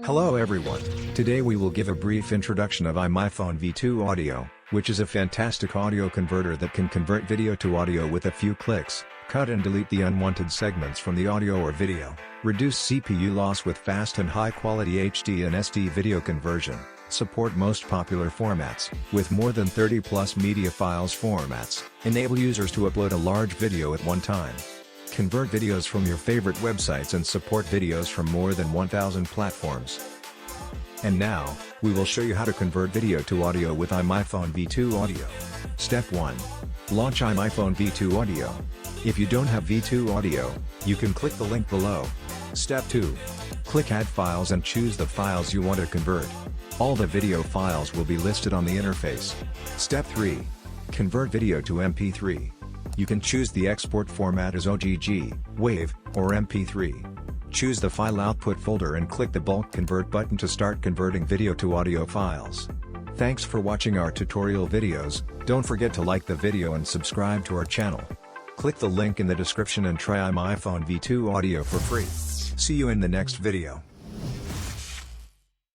Hello everyone, today we will give a brief introduction of iMyphone V2Audio, which is a fantastic audio converter that can convert video to audio with a few clicks, cut and delete the unwanted segments from the audio or video, reduce CPU loss with fast and high-quality HD and SD video conversion, support most popular formats, with more than 30+ media files formats, enable users to upload a large video at one time. Convert videos from your favorite websites and support videos from more than 1,000 platforms. And now, we will show you how to convert video to audio with iMyphone V2Audio. Step 1. Launch iMyphone V2Audio. If you don't have V2Audio, you can click the link below. Step 2. Click Add Files and choose the files you want to convert. All the video files will be listed on the interface. Step 3. Convert video to MP3. You can choose the export format as OGG, WAV, or MP3. Choose the file output folder and click the bulk convert button to start converting video to audio files. Thanks for watching our tutorial videos. Don't forget to like the video and subscribe to our channel. Click the link in the description and try iMyphone V2Audio for free. See you in the next video.